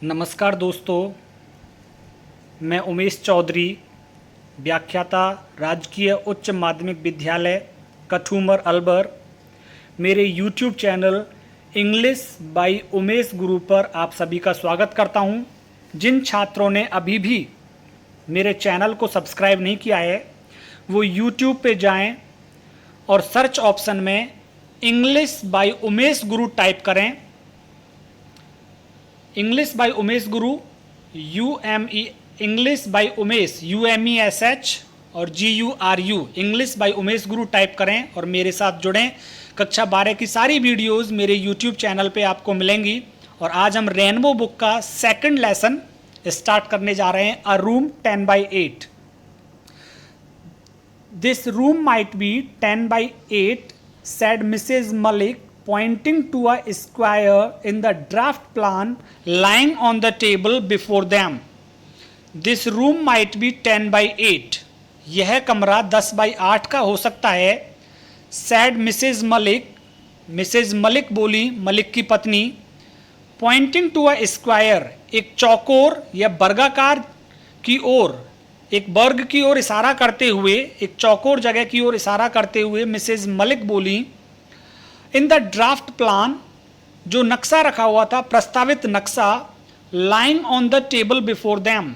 नमस्कार दोस्तों, मैं उमेश चौधरी, व्याख्याता, राजकीय उच्च माध्यमिक विद्यालय कठूमर अलवर। मेरे YouTube channel English by Umesh गुरु पर आप सभी का स्वागत करता हूं। जिन छात्रों ने अभी भी मेरे चैनल को सब्सक्राइब नहीं किया है वो YouTube पे जाएं और सर्च ऑप्शन में English by Umesh Guru type करें। English by Umesh Guru UME English by Umesh UMESH और GURU English by Umesh Guru type करें और मेरे साथ जुड़ें। कक्षा 12 की सारी वीडियोस मेरे YouTube चैनल पे आपको मिलेंगी। और आज हम रेनबो बुक का सेकंड लेसन स्टार्ट करने जा रहे हैं, अ room 10/8। This room might B 10/8 said Mrs. Malik, pointing to a square in the draft plan lying on the table before them. This room might be 10/8. यह कमरा 10/8 का हो सकता है। said Mrs. Malik, Mrs. Malik बोली, मलिक की पत्नी। pointing to a square, एक चौकोर या वर्गाकार की ओर, एक वर्ग की ओर इशारा करते हुए, एक चौकोर जगह की ओर इशारा करते हुए मिसेज मलिक बोली, इन द ड्राफ्ट प्लान, जो नक्शा रखा हुआ था, प्रस्तावित नक्शा, lying on the table before them,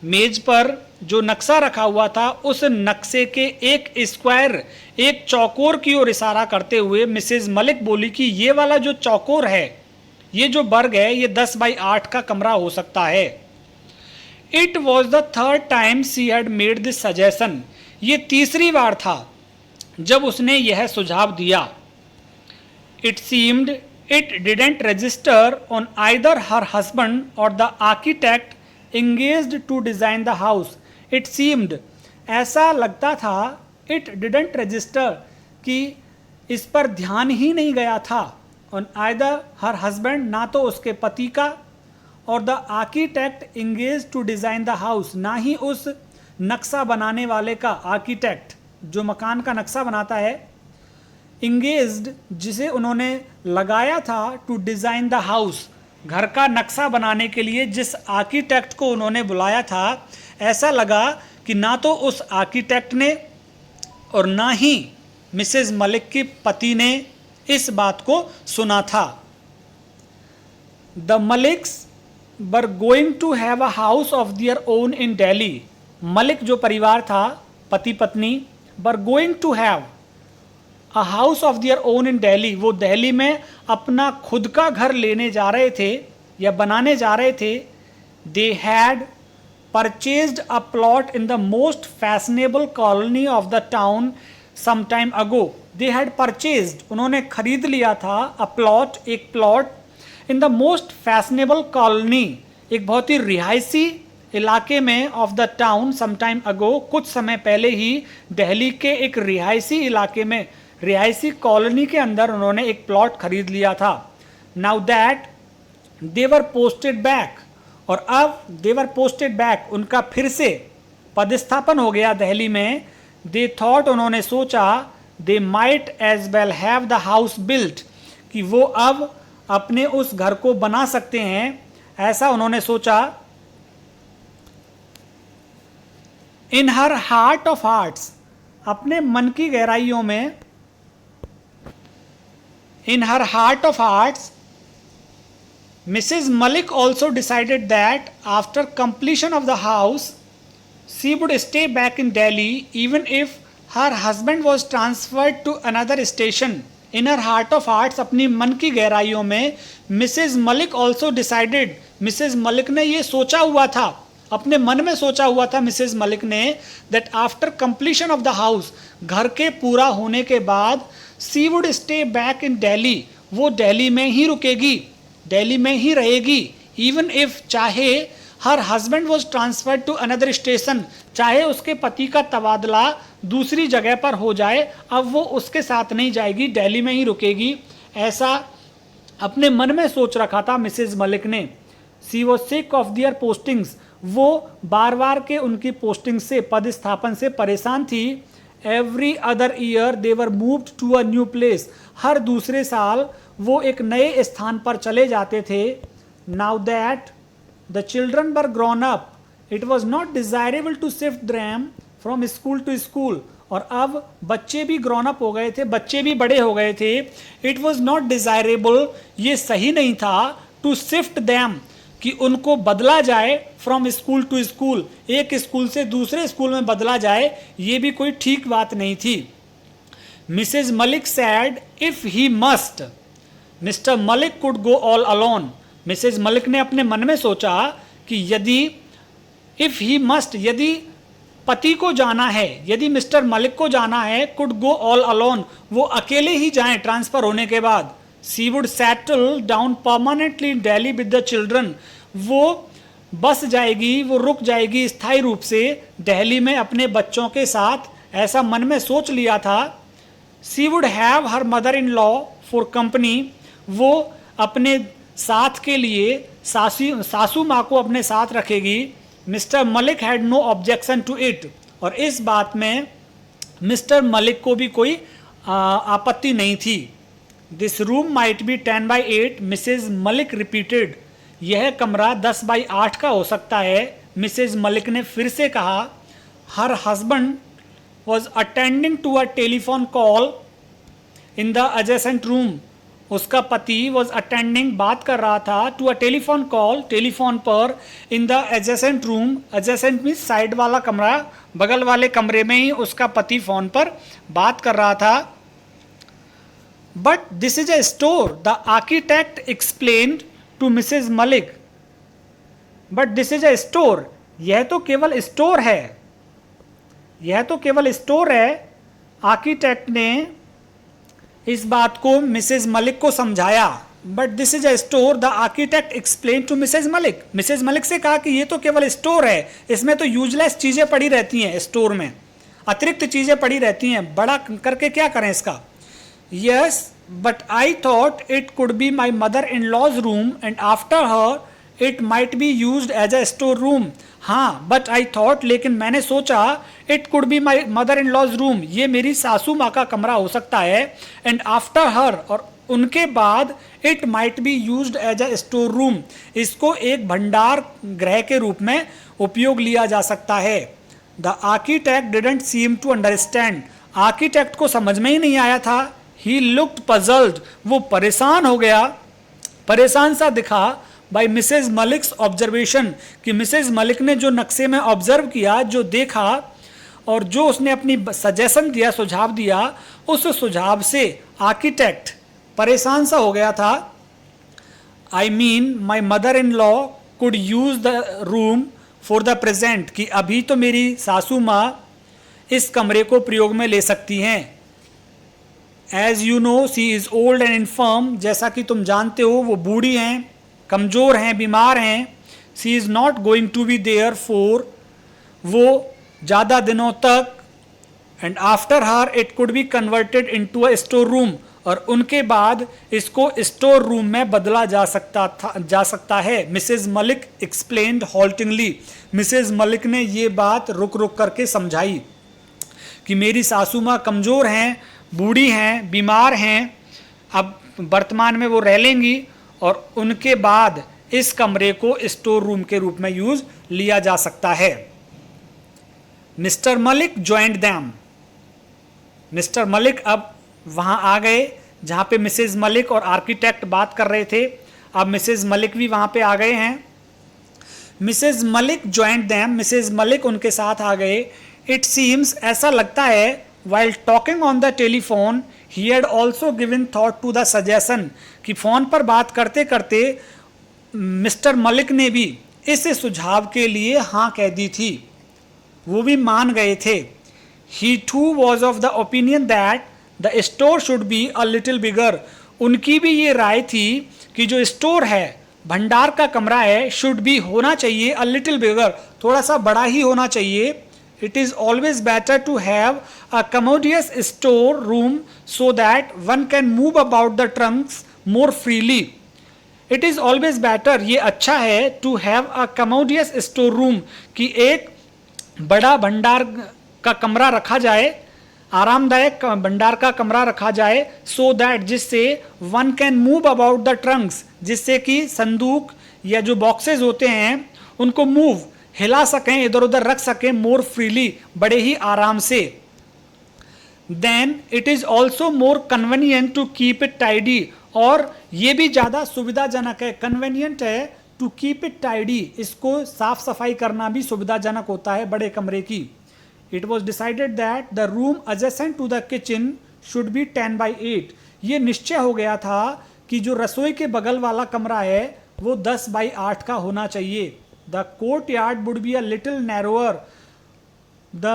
मेज पर जो नक्शा रखा हुआ था उस नक्शे के एक स्क्वायर, एक चौकोर की ओर इशारा करते हुए मिसेज मलिक बोली कि ये वाला जो चौकोर है, ये जो वर्ग है, ये 10/8 का कमरा हो सकता है। It was the third time she had made this suggestion, ये तीसरी बार था जब उसने यह सुझाव दिया। It seemed it didn't register on either her husband or the architect engaged to design the house. It seemed, ऐसा लगता था, इट डिडेंट रजिस्टर, कि इस पर ध्यान ही नहीं गया था, ऑन आइदर हर हस्बैंड, ना तो उसके पति का, और the architect engage to design the house, ना ही उस नक्शा बनाने वाले का, आर्किटेक्ट जो मकान का नक्शा बनाता है, इंगेज्ड जिसे उन्होंने लगाया था, टू डिज़ाइन द हाउस, घर का नक्शा बनाने के लिए जिस आर्किटेक्ट को उन्होंने बुलाया था, ऐसा लगा कि ना तो उस आर्किटेक्ट ने और ना ही मिसेज मलिक के पति ने इस बात को सुना था। The Maliks were going to have a house of their own in Delhi. Malik जो परिवार था, पति पत्नी, were going to have a house of their own in Delhi, वो दिल्ली में अपना खुद का घर लेने जा रहे थे या बनाने जा रहे थे। They had purchased a plot in the most fashionable colony of the town some time ago. They had purchased, उन्होंने खरीद लिया था, अ प्लॉट, एक plot, in the most fashionable colony, एक बहुत ही रिहायशी इलाके में, of the town some time ago, कुछ समय पहले ही दिल्ली के एक रिहायशी इलाके में, रिहायशी कॉलोनी के अंदर उन्होंने एक प्लॉट खरीद लिया था। Now that they were posted back, और अब दे वर पोस्टेड बैक, उनका फिर से पदस्थापन हो गया दिल्ली में। दे थॉट, उन्होंने सोचा, they might as well have the house built, कि वो अब अपने उस घर को बना सकते हैं, ऐसा उन्होंने सोचा। In her heart of hearts, अपने मन की गहराइयों में, in her heart of hearts, Mrs Malik also decided that after completion of the house she would stay back in Delhi even if her husband was transferred to another station. Inner heart of hearts, अपनी मन की गहराइयों में, Mrs Malik also decided, Mrs Malik ने ये सोचा हुआ था, अपने मन में सोचा हुआ था मिसेज मलिक ने, that after completion of the house, घर के पूरा होने के बाद, she would stay back in Delhi, वो दिल्ली में ही रुकेगी, दिल्ली में ही रहेगी। इवन इफ, चाहे, her husband was transferred to another station, चाहे उसके पति का तबादला दूसरी जगह पर हो जाए, अब वो उसके साथ नहीं जाएगी, दिल्ली में ही रुकेगी, ऐसा अपने मन में सोच रखा था मिसेज मलिक ने। She was sick of their postings, वो बार बार के उनकी पोस्टिंग से, पदस्थापन से परेशान थी। Every other year they were moved to a new place, हर दूसरे साल वो एक नए स्थान पर चले जाते थे। Now that the children were grown up, it was not desirable to shift them from school to school. और अब बच्चे भी ग्रोन अप हो गए थे, बच्चे भी बड़े हो गए थे। इट वॉज नॉट डिजायरेबल, ये सही नहीं था, टू शिफ्ट दैम, कि उनको बदला जाए फ्रॉम स्कूल टू स्कूल, एक स्कूल से दूसरे स्कूल में बदला जाए, ये भी कोई ठीक बात नहीं थी। Mrs Malik said if he must, Mr Malik could go all alone. Mrs Malik ने अपने मन में सोचा कि यदि इफ ही मस्ट, यदि पति को जाना है, यदि मिस्टर मलिक को जाना है, कुड गो ऑल अलोन, वो अकेले ही जाएं ट्रांसफर होने के बाद। She would settle down permanently in Delhi with the children, वो बस जाएगी, वो रुक जाएगी स्थायी रूप से दिल्ली में अपने बच्चों के साथ, ऐसा मन में सोच लिया था। She would have her mother in law for company, वो अपने साथ के लिए सासू माँ को अपने साथ रखेगी। Mr Malik had no objection to it, और इस बात में मिस्टर मलिक को भी कोई आपत्ति नहीं थी। This room might be 10 by 8, Mrs Malik repeated, यह कमरा 10 by 8 का हो सकता है। मिसेज मलिक ने फिर से कहा। Her husband was attending to a telephone call in the adjacent room, उसका पति वॉज अटेंडिंग, बात कर रहा था, to a telephone call, telephone पर, in the adjacent room, adjacent means side वाला कमरा, बगल वाले कमरे में ही उसका पति फोन पर बात कर रहा था। But this is a store, the architect explained to Mrs Malik. But this is a store, यह तो केवल स्टोर है, यह तो केवल स्टोर है। आर्किटेक्ट ने इस बात को मिसेज मलिक को समझाया। But this is a store, the architect explain to Mrs Malik, Mrs Malik से कहा कि ये तो केवल स्टोर है, इसमें तो यूजलेस चीजें पड़ी रहती हैं, स्टोर में अतिरिक्त चीजें पड़ी रहती हैं, बड़ा करके क्या करें इसका। Yes but I thought it could be my mother in law's room and after her it might be used as a store room. हाँ, बट आई थॉट, लेकिन मैंने सोचा, it could be my mother in law's room, ये मेरी सासू माँ का कमरा हो सकता है। एंड आफ्टर हर, और उनके बाद, it might be used as a store room, इसको एक भंडार गृह के रूप में उपयोग लिया जा सकता है। The architect didn't seem to understand, architect को समझ में ही नहीं आया था। ही लुक्ड पजल्ड, वो परेशान हो गया, परेशान सा दिखा। बाय मिसेज मलिक्स ऑब्जर्वेशन, कि मिसेज मलिक ने जो नक्शे में ऑब्जर्व किया, जो देखा, और जो उसने अपनी सजेशन दिया, सुझाव दिया, उस सुझाव से आर्किटेक्ट परेशान सा हो गया था। I mean my mother in law could use the room for the present, कि अभी तो मेरी सासू माँ इस कमरे को प्रयोग में ले सकती हैं। As you know she is old and infirm, जैसा कि तुम जानते हो वो बूढ़ी हैं, कमज़ोर हैं, बीमार हैं। She is not going to be there for, वो ज़्यादा दिनों तक। And after her it could be converted into a store room, और उनके बाद इसको स्टोर रूम में बदला जा सकता है। Mrs Malik explained haltingly, Mrs Malik ने ये बात रुक रुक करके समझाई कि मेरी सासू माँ कमज़ोर हैं, बूढ़ी हैं, बीमार हैं, अब वर्तमान में वो रह लेंगी, और उनके बाद इस कमरे को स्टोर रूम के रूप में यूज लिया जा सकता है। Mister Malik joined them, mister Malik अब वहां आ गए जहां पे मिसेज मलिक और आर्किटेक्ट बात कर रहे थे। अब मिसेज मलिक भी वहां पे आ गए हैं। Mrs Malik joined them, Mrs Malik उनके साथ आ गए। इट सीम्स, ऐसा लगता है, while talking on the telephone he had also given thought to the suggestion, कि फ़ोन पर बात करते करते मिस्टर मलिक ने भी इस सुझाव के लिए हाँ कह दी थी, वो भी मान गए थे। He too was of the opinion that the store should be a little bigger, उनकी भी ये राय थी कि जो स्टोर है, भंडार का कमरा है, शुड बी होना चाहिए a little bigger, थोड़ा सा बड़ा ही होना चाहिए। It is always better to have a commodious store room so that one can move about the trunks more freely. It is always better, ये अच्छा है, to have a commodious store room, कि एक बड़ा भंडार का कमरा रखा जाए, आरामदायक भंडार का कमरा रखा जाए, so that जिससे one can move about the trunks, जिससे कि संदूक या जो बॉक्सेस होते हैं उनको मूव, हिला सकें, इधर उधर रख सकें मोर फ्रीली, बड़े ही आराम से। Then it is also more convenient to keep it tidy, और ये भी ज़्यादा सुविधाजनक है, कन्वीनियंट है टू कीप इट टाइडी, इसको साफ सफाई करना भी सुविधाजनक होता है बड़े कमरे की। It was decided that the room adjacent to the kitchen should be 10/8, ये निश्चय हो गया था कि जो रसोई के बगल वाला कमरा है वो 10/8 का होना चाहिए। The courtyard would be a little narrower, the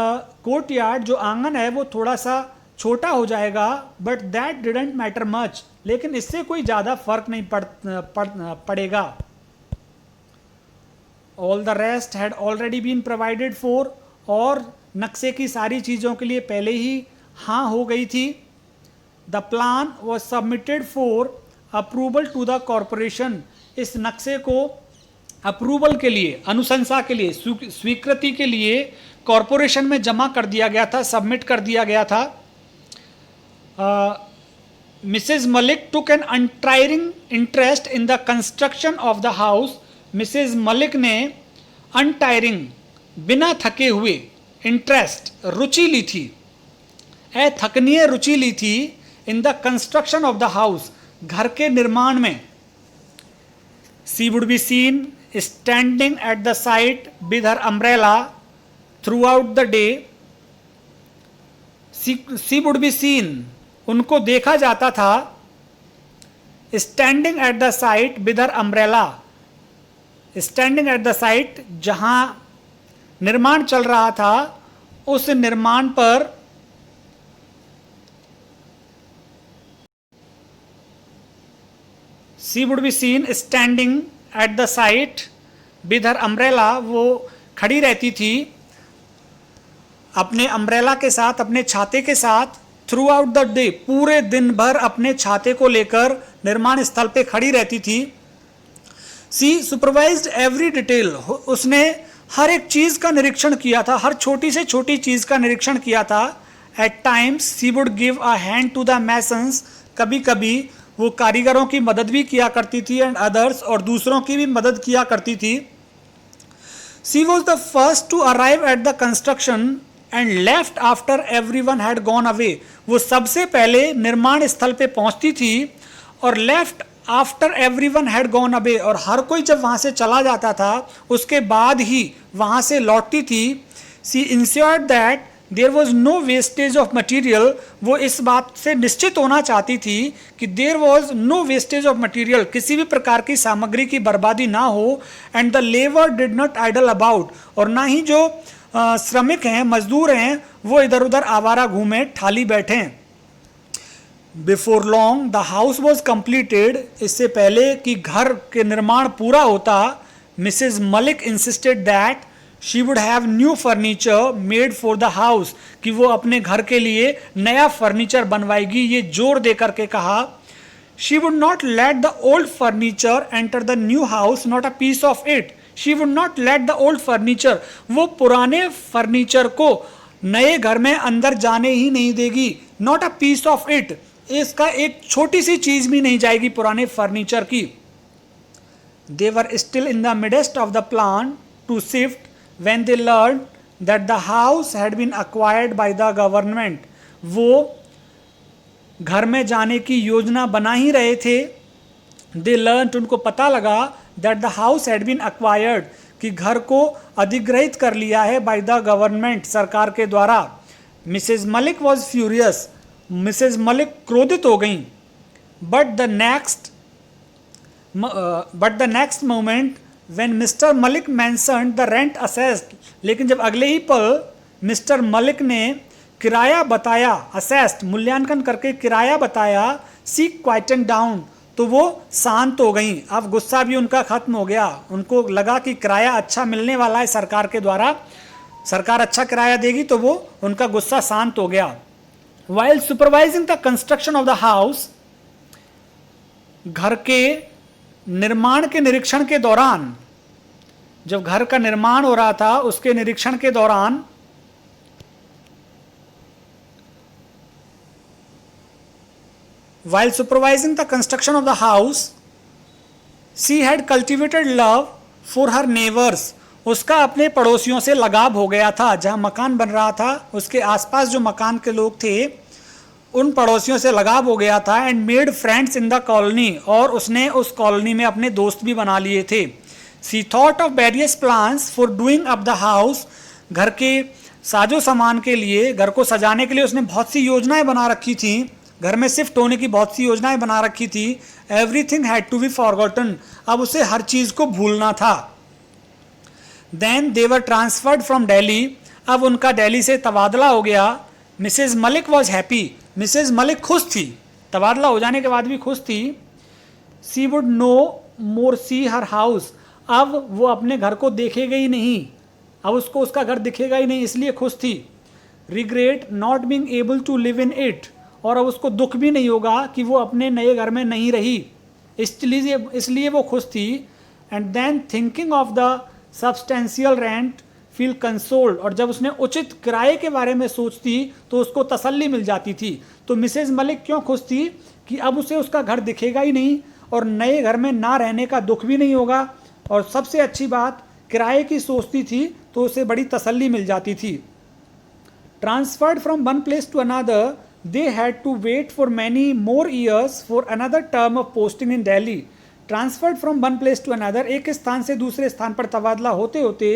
courtyard जो आंगन है वो थोड़ा सा छोटा हो जाएगा, but that didn't matter much, लेकिन इससे कोई ज़्यादा फर्क नहीं पड़ेगा। All the rest had already been provided for, और नक्शे की सारी चीज़ों के लिए पहले ही हाँ हो गई थी। The plan was submitted for approval to the corporation, इस नक्शे को अप्रूवल के लिए, अनुशंसा के लिए, स्वीकृति के लिए कॉरपोरेशन में जमा कर दिया गया था, सबमिट कर दिया गया था। Mrs Malik took an untiring interest in the construction of the house, Mrs Malik ने अनटायरिंग, बिना थके हुए, इंटरेस्ट, रुचि ली थी, अथकनीय रुचि ली थी, इन the construction of the house, घर के निर्माण में। She would be seen standing at the site with her umbrella through out the day, she would be seen, उनको देखा जाता था, standing at the site with her umbrella, standing at the site, जहां निर्माण चल रहा था उस निर्माण पर she would be seen standing at the site with her umbrella, वो खड़ी रहती थी अपने अम्ब्रेला के साथ, अपने छाते के साथ, थ्रू आउट द डे, पूरे दिन भर अपने छाते को लेकर निर्माण स्थल पे खड़ी रहती थी। सी सुपरवाइज्ड एवरी डिटेल, उसने हर एक चीज़ का निरीक्षण किया था, हर छोटी से छोटी चीज़ का निरीक्षण किया था। At times she would give a hand to the masons, कभी कभी वो कारीगरों की मदद भी किया करती थी, एंड अदर्स, और दूसरों की भी मदद किया करती थी। She was the first to arrive at the construction and left after everyone had gone away, वो सबसे पहले निर्माण स्थल पे पहुंचती थी और left after everyone had gone away, और हर कोई जब वहाँ से चला जाता था उसके बाद ही वहाँ से लौटती थी। She ensured that there was no wastage of material, वो इस बात से निश्चित होना चाहती थी कि there was no wastage of material, किसी भी प्रकार की सामग्री की बर्बादी ना हो, and the labour did not idle about, और ना ही जो श्रमिक हैं, मजदूर हैं, वो इधर उधर आवारा घूमे, ठाली बैठे। Before long the house was completed, इससे पहले कि घर के निर्माण पूरा होता, Mrs Malik insisted that she would have new furniture made for the house, कि वो अपने घर के लिए नया फर्नीचर बनवाएगी, ये जोर दे करके कहा। She would not let the old furniture enter the new house, not a piece of it, she would not let the old furniture, वो पुराने फर्नीचर को नए घर में अंदर जाने ही नहीं देगी, not a piece of it, इसका एक छोटी सी चीज भी नहीं जाएगी पुराने फर्नीचर की। They were still in the midst of the plan to shift when they learn that the house had been acquired by the government, वो घर में जाने की योजना बना ही रहे थे। दे लर्न, उनको पता लगा, that the house had been acquired, कि घर को अधिग्रहित कर लिया है बाय द गवर्नमेंट, सरकार के द्वारा। Mrs Malik was furious, Mrs Malik क्रोधित हो गई। But the next moment when Mr Malik mentioned the rent assessed, लेकिन जब अगले ही पल मिस्टर मलिक ने किराया बताया, असेस्ड मूल्यांकन करके किराया बताया, सी क्वाइटन डाउन, तो वो शांत हो गई। अब गुस्सा भी उनका खत्म हो गया, उनको लगा कि किराया अच्छा मिलने वाला है सरकार के द्वारा, सरकार अच्छा किराया देगी, तो वो उनका गुस्सा शांत हो गया। While supervising the construction of the house, घर के निर्माण के निरीक्षण के दौरान, जब घर का निर्माण हो रहा था उसके निरीक्षण के दौरान, while supervising the construction of the house, she had cultivated love for her neighbours, उसका अपने पड़ोसियों से लगाव हो गया था। जहाँ मकान बन रहा था उसके आसपास जो मकान के लोग थे उन पड़ोसियों से लगाव हो गया था। And made friends in the colony, और उसने उस कॉलोनी में अपने दोस्त भी बना लिए थे। She thought of various plans for doing up the house, घर के साजो सामान के लिए, घर को सजाने के लिए उसने बहुत सी योजनाएं बना रखी थी। घर में शिफ्ट होने की बहुत सी योजनाएं बना रखी थी। Everything had to be forgotten, अब उसे हर चीज़ को भूलना था। Then they were transferred from Delhi, अब उनका दिल्ली से तबादला हो गया। Mrs Malik was happy, Mrs Malik खुश थी, तबादला हो जाने के बाद भी खुश थी। She would no more see her house, अब वो अपने घर को देखेगा ही नहीं, अब उसको उसका घर दिखेगा ही नहीं, इसलिए खुश थी। Regret not being able to live in it, और अब उसको दुख भी नहीं होगा कि वो अपने नए घर में नहीं रही, इसलिए वो खुश थी। And than thinking of the substantial rent feel consoled, और जब उसने उचित किराए के बारे में सोचती तो उसको तसल्ली मिल जाती थी। तो मिसेज मलिक क्यों खुश थी कि अब उसे उसका घर दिखेगा ही नहीं और नए घर में ना रहने का दुख भी नहीं होगा, और सबसे अच्छी बात किराए की सोचती थी तो उसे बड़ी तसल्ली मिल जाती थी। Transferred from one place to another, they had to wait for many more years for another term of posting in Delhi. Transferred from one place to another, एक स्थान से दूसरे स्थान पर तबादला होते होते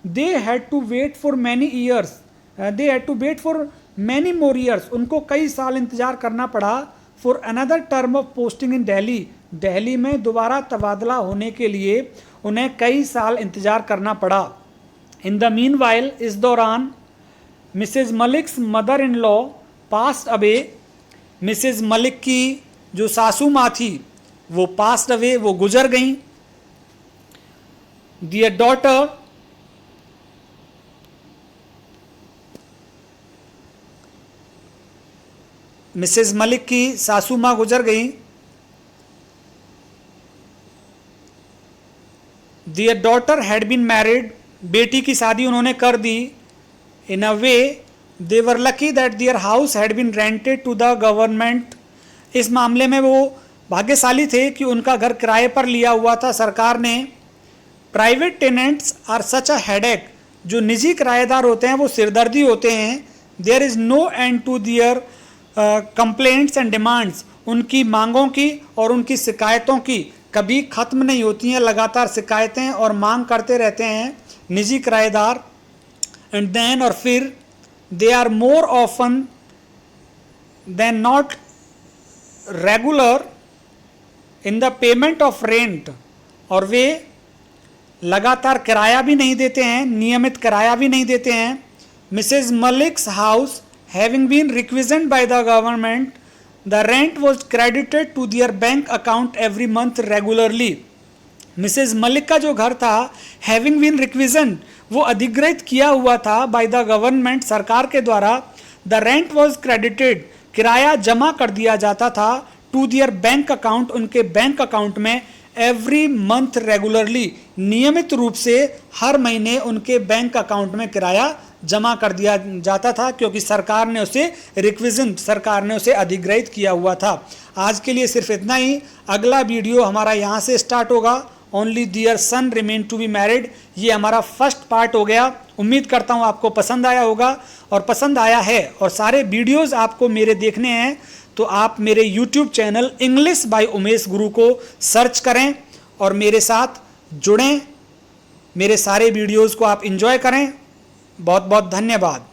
they had to wait for many years, they had to wait for many more years, उनको कई साल इंतजार करना पड़ा। For another term of posting in Delhi, Delhi में दोबारा तबादला होने के लिए उन्हें कई साल इंतजार करना पड़ा। इन द मीन वाइल, इस दौरान Mrs Malik's mother in law passed away, Mrs Malik की जो सासू माँ थी वो पास्ट अवे, वो गुजर गईं। दियर डॉटर, मिसेज मलिक की सासू माँ गुजर गई। Their daughter had been married, बेटी की शादी उन्होंने कर दी। In a way they were lucky that their house had been rented to the government, इस मामले में वो भाग्यशाली थे कि उनका घर किराए पर लिया हुआ था सरकार ने। Private tenants are such a headache, जो निजी किराएदार होते हैं वो सिरदर्दी होते हैं। There is no end to their complaints and demands, उनकी मांगों की और उनकी शिकायतों की कभी ख़त्म नहीं होती हैं, लगातार शिकायतें और मांग करते रहते हैं निजी किराएदार। एंड देन, और फिर they are more often than not regular in the payment of rent, और वे लगातार किराया भी नहीं देते हैं, नियमित किराया भी नहीं देते हैं। Mrs Malik's house having been requisitioned by the government, the rent was credited to their bank account every month regularly. Mrs Malik का जो घर था हैविंग बीन रिक्विजन, वो अधिग्रहित किया हुआ था बाय द गवर्नमेंट, सरकार के द्वारा। द रेंट वॉज क्रेडिटेड, किराया जमा कर दिया जाता था। टू दियर बैंक अकाउंट, उनके बैंक अकाउंट में। एवरी मंथ रेगुलरली, नियमित रूप से हर महीने उनके बैंक अकाउंट में किराया जमा कर दिया जाता था, क्योंकि सरकार ने उसे रिक्विजन, सरकार ने उसे अधिग्रहित किया हुआ था। आज के लिए सिर्फ इतना ही। अगला वीडियो हमारा यहाँ से स्टार्ट होगा, only their son remain to be married. ये हमारा फर्स्ट पार्ट हो गया। उम्मीद करता हूँ आपको पसंद आया होगा, और पसंद आया है और सारे वीडियोज़ आपको मेरे देखने हैं तो आप मेरे YouTube channel English by Umesh गुरु को सर्च करें और मेरे साथ जुड़ें। मेरे सारे वीडियोज़ को आप एंजॉय करें। बहुत बहुत धन्यवाद।